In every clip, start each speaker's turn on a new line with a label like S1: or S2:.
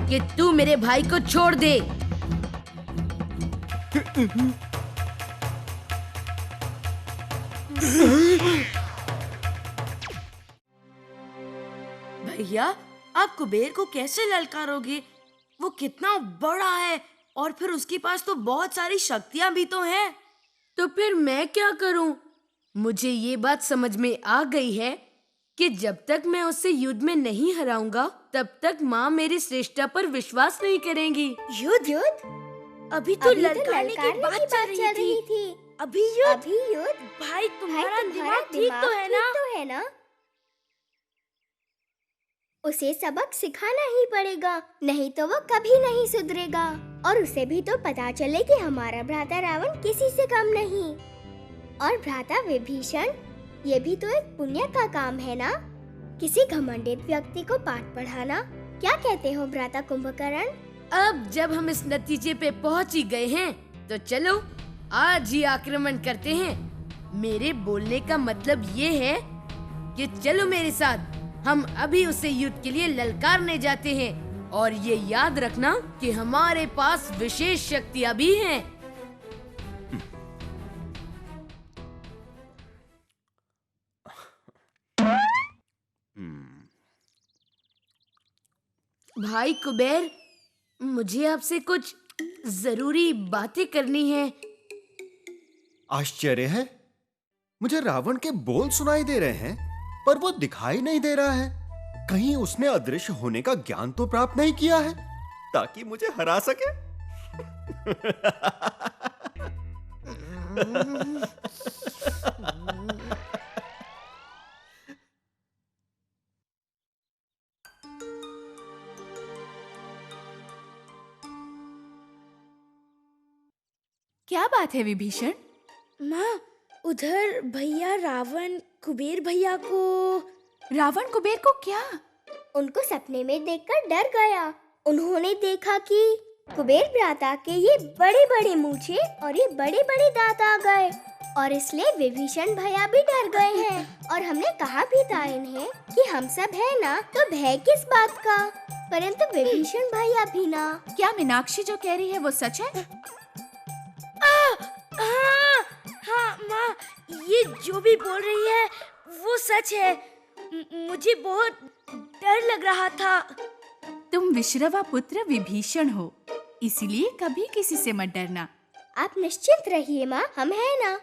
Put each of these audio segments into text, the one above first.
S1: कि तू मेरे भाई को छोड़ दे।
S2: भैया, आप कुबेर को कैसे ललकारोगे? वो कितना बड़ा है और फिर उसके पास तो बहुत सारी शक्तियां भी तो हैं।
S1: तो फिर मैं क्या करूं? मुझे ये बात समझ में आ गई है कि जब तक मैं उससे युद्ध में नहीं हराऊंगा, तब तक माँ मेरी श्रेष्ठता पर विश्वास नहीं करेंगी।
S2: युद्ध? अभी तो ललकारने की बात चल रही थी। अभी युद्ध? भाई तुम्हारा दिमाग ठीक तो है ना?
S3: उसे सबक सिखाना ही पड़ेगा, नहीं तो वो कभी नहीं सुधरेगा। और उसे भी तो पता चले कि हमारा भ्राता रावण किसी से कम नहीं। और भ्राता विभीषण, ये भी तो एक पुण्य का काम है ना, किसी घमंडित व्यक्ति को पाठ पढ़ाना। क्या कहते हो भ्राता कुंभकर्ण?
S1: अब जब हम इस नतीजे पे पहुंच ही गए हैं, तो चलो आज ही आक्रमण करते हैं। मेरे बोलने का मतलब ये है कि चलो मेरे साथ, हम अभी उसे युद्ध के लिए ललकारने जाते हैं। और ये याद रखना कि हमारे पास विशेष शक्तियां भी हैं। भाई कुबेर, मुझे आपसे कुछ जरूरी बातें करनी है।
S4: आश्चर्य है, मुझे रावण के बोल सुनाई दे रहे हैं, पर वो दिखाई नहीं दे रहा है। कहीं उसने अदृश्य होने का ज्ञान तो प्राप्त नहीं किया है, ताकि मुझे हरा सके।
S5: क्या बात है विभीषण?
S2: माँ, उधर भैया रावण कुबेर भैया को।
S5: रावण कुबेर को क्या?
S3: उनको सपने में देखकर डर गया। उन्होंने देखा कि कुबेर भ्राता के ये बड़े बड़े मूछे और ये बड़े बड़े दांत आ गए, और इसलिए विभीषण भैया भी डर गए हैं। और हमने कहा भी था इन्हें कि हम सब है ना, तो भय किस बात का। परंतु विभीषण भैया भी ना।
S5: क्या मीनाक्षी जो कह रही है वो सच है?
S2: हाँ माँ, ये जो भी बोल रही है वो सच है। मुझे बहुत डर लग रहा था।
S5: तुम विश्रवा पुत्र विभीषण हो, इसीलिए कभी किसी से मत डरना।
S3: आप निश्चिंत रहिए माँ, हम है ना।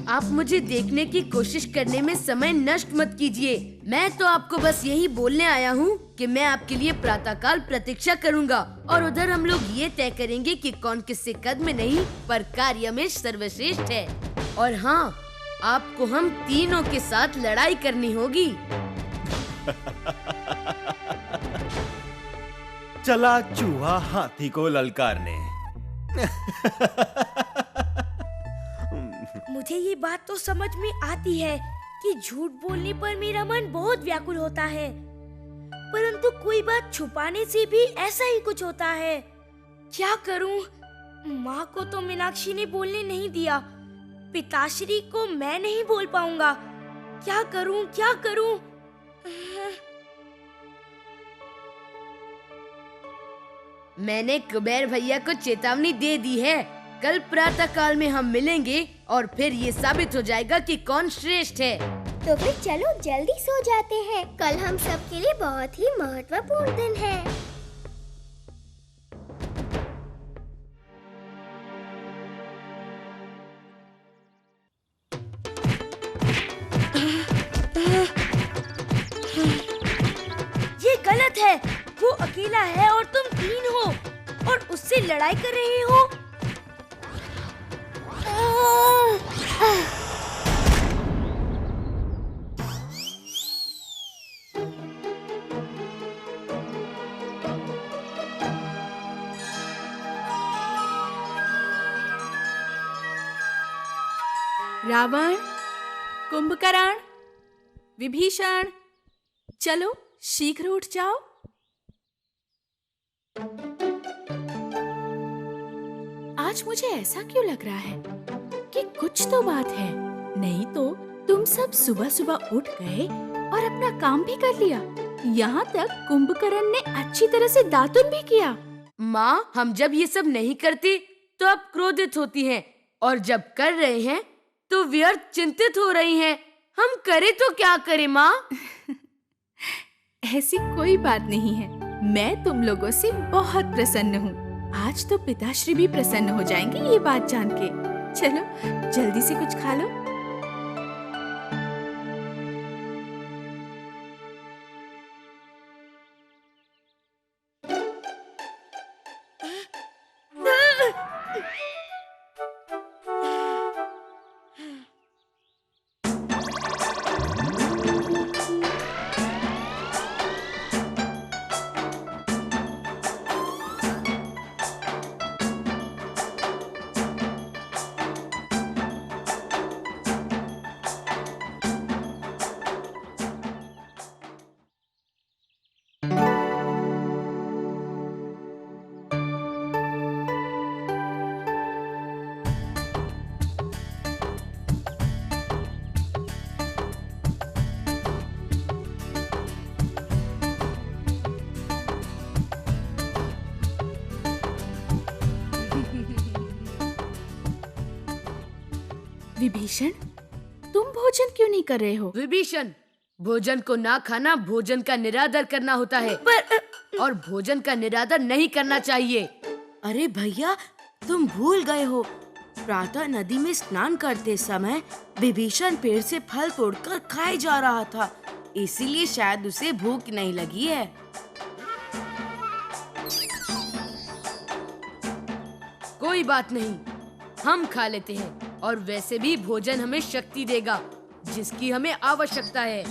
S1: आप मुझे देखने की कोशिश करने में समय नष्ट मत कीजिए। मैं तो आपको बस यही बोलने आया हूँ कि मैं आपके लिए प्रातःकाल प्रतीक्षा करूँगा, और उधर हम लोग ये तय करेंगे कि कौन किससे कद में नहीं पर कार्य में सर्वश्रेष्ठ है। और हाँ, आपको हम तीनों के साथ लड़ाई करनी होगी।
S4: चला चूहा हाथी को ललकारने।
S2: मुझे ये बात तो समझ में आती है कि झूठ बोलने पर मेरा मन बहुत व्याकुल होता है, परंतु कोई बात छुपाने से भी ऐसा ही कुछ होता है। क्या करूं? माँ को तो मीनाक्षी ने बोलने नहीं दिया, पिताश्री को मैं नहीं बोल पाऊंगा। क्या करूं?
S1: मैंने कुबेर भैया को चेतावनी दे दी है। कल प्रातः काल में हम मिलेंगे और फिर ये साबित हो जाएगा कि कौन श्रेष्ठ है।
S3: तो फिर चलो जल्दी सो जाते हैं, कल हम सब के लिए बहुत ही महत्वपूर्ण दिन है।
S2: ये गलत है। वो अकेला है और तुम तीन हो और उससे लड़ाई कर रहे हो।
S5: रावण, कुंभकर्ण, विभीषण, चलो शीघ्र उठ जाओ। आज मुझे ऐसा क्यों लग रहा है कि कुछ तो बात है। नहीं तो तुम सब सुबह सुबह उठ गए और अपना काम भी कर लिया। यहाँ तक कुंभकर्ण ने अच्छी तरह से दातुन भी किया।
S1: माँ, हम जब ये सब नहीं करती तो आप क्रोधित होती हैं, और जब कर रहे हैं तो व्यर्थ चिंतित हो रही हैं। हम करें तो क्या करें माँ?
S5: ऐसी कोई बात नहीं है। मैं तुम लोगों से बहुत प्रसन्न हूँ। आज तो पिताश्री भी प्रसन्न हो जाएंगे ये बात जान के। चलो जल्दी से कुछ खा लो। विभीषण, तुम भोजन क्यों नहीं कर रहे हो?
S1: विभीषण, भोजन को ना खाना भोजन का निरादर करना होता है, और भोजन का निरादर नहीं करना चाहिए।
S2: अरे भैया, तुम भूल गए हो। प्रातः नदी में स्नान करते समय विभीषण पेड़ से फल तोड़कर खाए जा रहा था, इसीलिए शायद उसे भूख नहीं लगी है।
S1: कोई बात नहीं, हम खा लेते हैं, और वैसे भी भोजन हमें शक्ति देगा जिसकी हमें आवश्यकता है।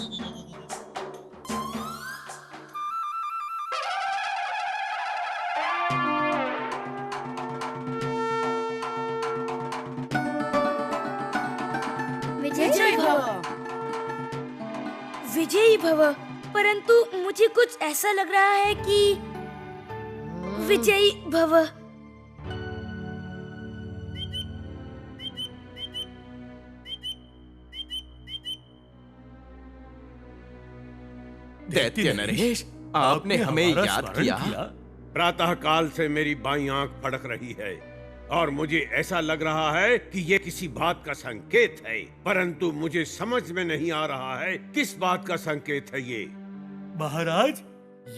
S3: विजय भव।
S2: विजयी भव। परंतु मुझे कुछ ऐसा लग रहा है कि विजयी भव।
S6: दैत्य नरेश, आपने हमें याद किया।
S7: प्रातः काल से मेरी बाईं आंख फड़क रही है और मुझे ऐसा लग रहा है कि ये किसी बात का संकेत है, परंतु मुझे समझ में नहीं आ रहा है किस बात का संकेत है ये।
S8: महाराज,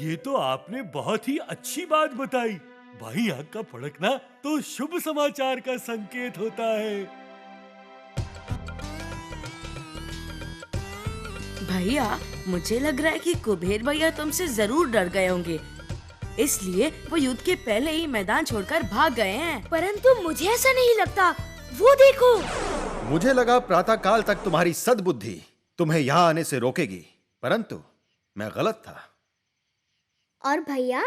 S8: ये तो आपने बहुत ही अच्छी बात बताई। बाईं आंख का फड़कना तो शुभ समाचार का संकेत होता है।
S2: भैया, मुझे लग रहा है कि कुबेर भैया तुमसे जरूर डर गए होंगे, इसलिए वो युद्ध के पहले ही मैदान छोड़कर भाग गए हैं।
S3: परंतु मुझे ऐसा नहीं लगता। वो देखो।
S4: मुझे लगा प्रातः काल तक तुम्हारी सद्बुद्धि तुम्हें यहाँ आने से रोकेगी, परंतु मैं गलत था।
S3: और भैया,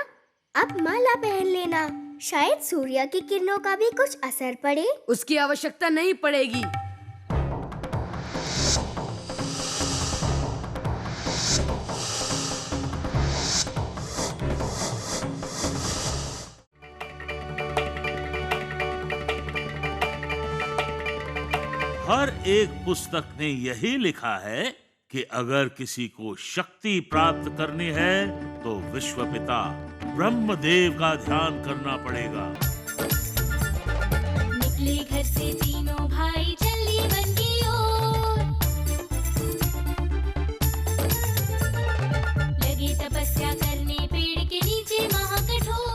S3: अब माला पहन लेना, शायद सूर्य की किरणों का भी कुछ असर पड़े।
S1: उसकी आवश्यकता नहीं पड़ेगी।
S9: हर एक पुस्तक ने यही लिखा है कि अगर किसी को शक्ति प्राप्त करनी है तो विश्वपिता ब्रह्मदेव का ध्यान करना पड़ेगा।
S10: निकले घर से तीनों भाई जल्दी वन की ओर, लगे तपस्या करने पेड़ के नीचे महाकठोर।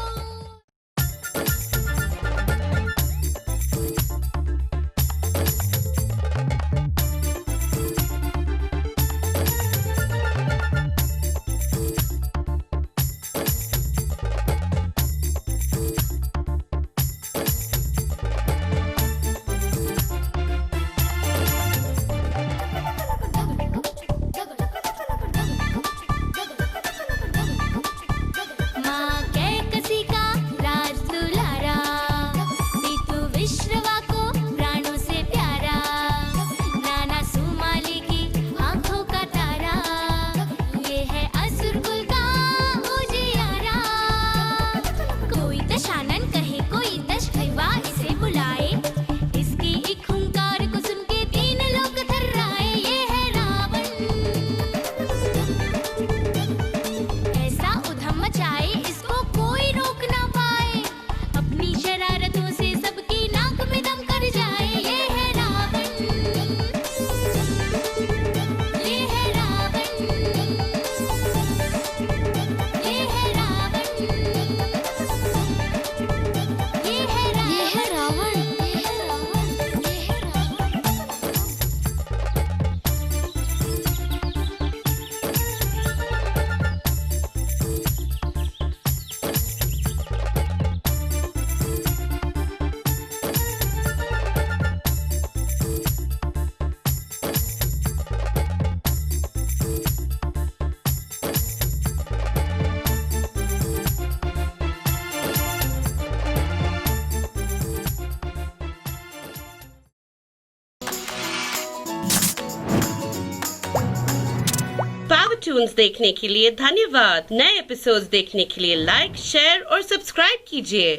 S11: कार्टून्स देखने के लिए धन्यवाद। नए एपिसोड्स देखने के लिए लाइक, शेयर और सब्सक्राइब कीजिए।